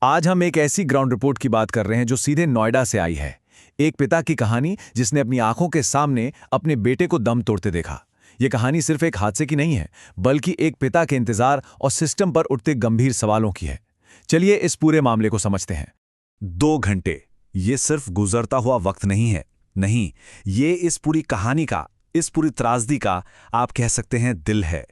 आज हम एक ऐसी ग्राउंड रिपोर्ट की बात कर रहे हैं जो सीधे नोएडा से आई है। एक पिता की कहानी जिसने अपनी आंखों के सामने अपने बेटे को दम तोड़ते देखा। ये कहानी सिर्फ एक हादसे की नहीं है, बल्कि एक पिता के इंतजार और सिस्टम पर उठते गंभीर सवालों की है। चलिए इस पूरे मामले को समझते हैं। 2 घंटे, ये सिर्फ गुजरता हुआ वक्त नहीं है। नहीं, ये इस पूरी कहानी का, इस पूरी त्रासदी का आप कह सकते हैं दिल है।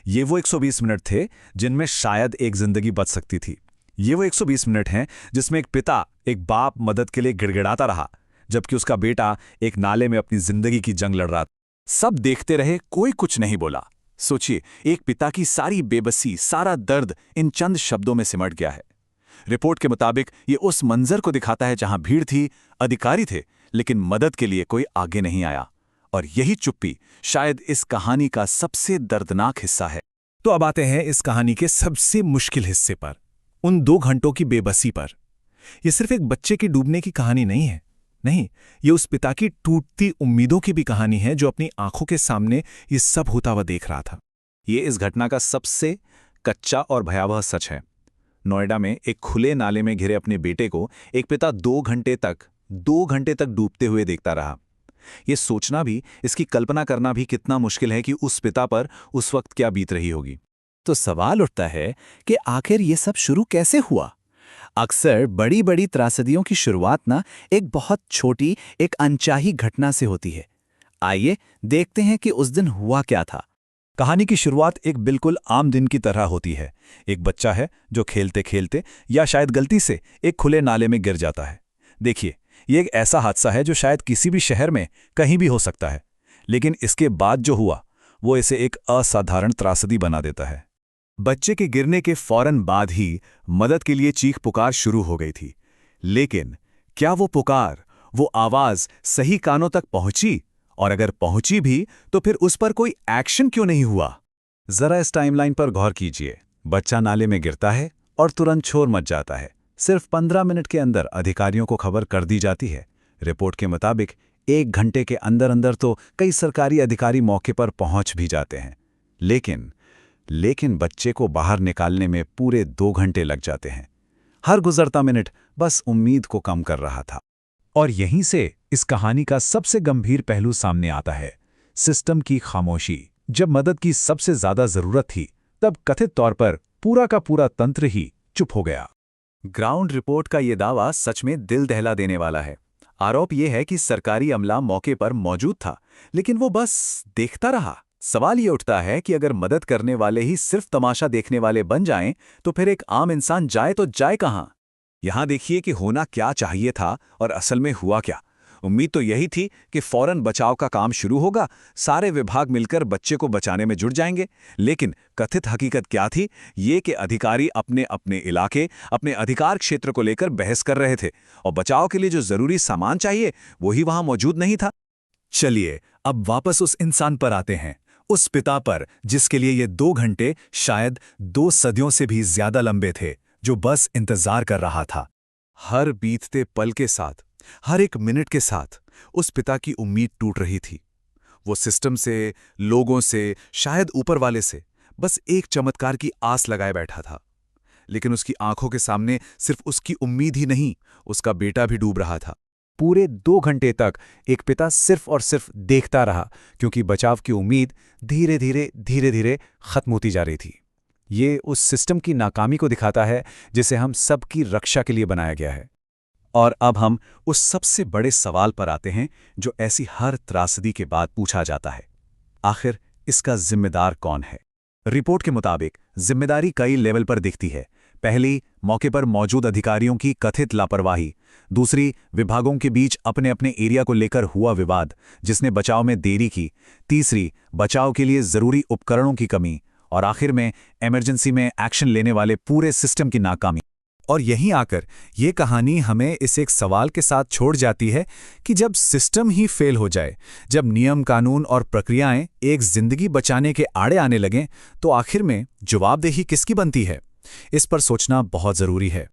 ये वो 120 मिनट थे जिनमें शायद एक जिंदगी बच सकती थी। ये वो 120 मिनट हैं जिसमें एक पिता, एक बाप मदद के लिए गिड़गिड़ाता रहा, जबकि उसका बेटा एक नाले में अपनी जिंदगी की जंग लड़ रहा था। सब देखते रहे, कोई कुछ नहीं बोला। सोचिए, एक पिता की सारी बेबसी, सारा दर्द इन चंद शब्दों में सिमट गया है। रिपोर्ट के मुताबिक ये उस मंजर को दिखाता है जहां भीड़ थी, अधिकारी थे, लेकिन मदद के लिए कोई आगे नहीं आया। और यही चुप्पी शायद इस कहानी का सबसे दर्दनाक हिस्सा है। तो अब आते हैं इस कहानी के सबसे मुश्किल हिस्से पर, उन 2 घंटों की बेबसी पर। यह सिर्फ एक बच्चे की डूबने की कहानी नहीं है। नहीं, ये उस पिता की टूटती उम्मीदों की भी कहानी है जो अपनी आंखों के सामने ये सब होता हुआ देख रहा था। ये इस घटना का सबसे कच्चा और भयावह सच है। नोएडा में एक खुले नाले में घिरे अपने बेटे को एक पिता 2 घंटे तक डूबते हुए देखता रहा। ये सोचना भी, इसकी कल्पना करना भी कितना मुश्किल है कि उस पिता पर उस वक्त क्या बीत रही होगी। तो सवाल उठता है कि आखिर ये सब शुरू कैसे हुआ। अक्सर बड़ी बड़ी त्रासदियों की शुरुआत ना एक बहुत छोटी, एक अनचाही घटना से होती है। आइए देखते हैं कि उस दिन हुआ क्या था। कहानी की शुरुआत एक बिल्कुल आम दिन की तरह होती है। एक बच्चा है जो खेलते खेलते या शायद गलती से एक खुले नाले में गिर जाता है। देखिए, ये एक ऐसा हादसा है जो शायद किसी भी शहर में कहीं भी हो सकता है, लेकिन इसके बाद जो हुआ वो इसे एक असाधारण त्रासदी बना देता है। बच्चे के गिरने के फौरन बाद ही मदद के लिए चीख पुकार शुरू हो गई थी, लेकिन क्या वो पुकार, वो आवाज सही कानों तक पहुंची? और अगर पहुंची भी तो फिर उस पर कोई एक्शन क्यों नहीं हुआ? जरा इस टाइमलाइन पर गौर कीजिए। बच्चा नाले में गिरता है और तुरंत शोर मच जाता है। सिर्फ 15 मिनट के अंदर अधिकारियों को खबर कर दी जाती है। रिपोर्ट के मुताबिक 1 घंटे के अंदर अंदर तो कई सरकारी अधिकारी मौके पर पहुंच भी जाते हैं, लेकिन बच्चे को बाहर निकालने में पूरे 2 घंटे लग जाते हैं। हर गुजरता मिनट बस उम्मीद को कम कर रहा था। और यहीं से इस कहानी का सबसे गंभीर पहलू सामने आता है, सिस्टम की खामोशी। जब मदद की सबसे ज्यादा जरूरत थी, तब कथित तौर पर पूरा का पूरा तंत्र ही चुप हो गया। ग्राउंड रिपोर्ट का यह दावा सच में दिल दहला देने वाला है। आरोप यह है कि सरकारी अमला मौके पर मौजूद था, लेकिन वो बस देखता रहा। सवाल ये उठता है कि अगर मदद करने वाले ही सिर्फ तमाशा देखने वाले बन जाएं, तो फिर एक आम इंसान जाए तो जाए कहां? यहां देखिए कि होना क्या चाहिए था और असल में हुआ क्या। उम्मीद तो यही थी कि फौरन बचाव का काम शुरू होगा, सारे विभाग मिलकर बच्चे को बचाने में जुट जाएंगे। लेकिन कथित हकीकत क्या थी? ये कि अधिकारी अपने अपने इलाके, अपने अधिकार क्षेत्र को लेकर बहस कर रहे थे, और बचाव के लिए जो जरूरी सामान चाहिए वही वहां मौजूद नहीं था। चलिए अब वापस उस इंसान पर आते हैं, उस पिता पर जिसके लिए ये 2 घंटे शायद 2 सदियों से भी ज्यादा लंबे थे, जो बस इंतजार कर रहा था। हर बीतते पल के साथ, हर एक मिनट के साथ उस पिता की उम्मीद टूट रही थी। वो सिस्टम से, लोगों से, शायद ऊपर वाले से बस एक चमत्कार की आस लगाए बैठा था। लेकिन उसकी आंखों के सामने सिर्फ उसकी उम्मीद ही नहीं, उसका बेटा भी डूब रहा था। पूरे 2 घंटे तक एक पिता सिर्फ और सिर्फ देखता रहा, क्योंकि बचाव की उम्मीद धीरे धीरे खत्म होती जा रही थी। ये उस सिस्टम की नाकामी को दिखाता है जिसे हम सबकी रक्षा के लिए बनाया गया है। और अब हम उस सबसे बड़े सवाल पर आते हैं जो ऐसी हर त्रासदी के बाद पूछा जाता है, आखिर इसका जिम्मेदार कौन है? रिपोर्ट के मुताबिक जिम्मेदारी कई लेवल पर दिखती है। पहली, मौके पर मौजूद अधिकारियों की कथित लापरवाही। दूसरी, विभागों के बीच अपने अपने एरिया को लेकर हुआ विवाद जिसने बचाव में देरी की। तीसरी, बचाव के लिए जरूरी उपकरणों की कमी। और आखिर में इमरजेंसी में एक्शन लेने वाले पूरे सिस्टम की नाकामी। और यहीं आकर ये कहानी हमें इस एक सवाल के साथ छोड़ जाती है कि जब सिस्टम ही फेल हो जाए, जब नियम, कानून और प्रक्रियाएं एक जिंदगी बचाने के आड़े आने लगें, तो आखिर में जवाबदेही किसकी बनती है? इस पर सोचना बहुत जरूरी है।